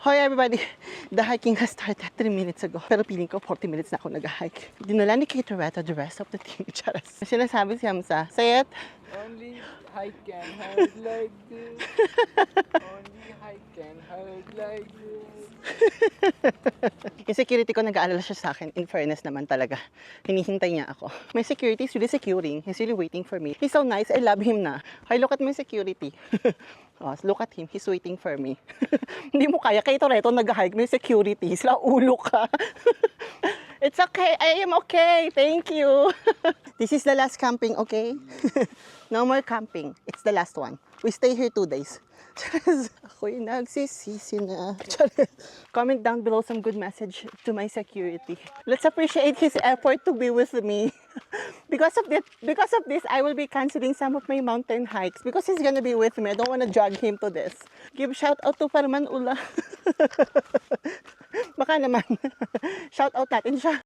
Hi everybody! The hiking has started 3 minutes ago. Pero feeling ko 40 minutes na ako nag-hike. Dinala ni Kate Toretta the rest of the team. Charas. Sinasabi si Hamza. Say it. Only I can hide like this. Only I can hide like this. Yung security ko, nag-aalala siya sa akin. In fairness naman talaga. Hinihintay niya ako. My security is really securing. He's really waiting for me. He's so nice. I love him na. Hi, look at my security. Oh, look at him. He's waiting for me. Hindi mo kaya. Kay Toretto nag-hike. May security. Sila ulo ka. It's okay. I am okay. Thank you. This is the last camping, okay? No more camping. It's the last one. We stay here 2 days. Ako'y nagsisisi na. Comment down below some good message to my security. Let's appreciate his effort to be with me. Because of this, I will be canceling some of my mountain hikes because he's gonna be with me. I don't wanna drag him to this. Give shout out to Farman Ula. Baka naman. Shout out natin siya.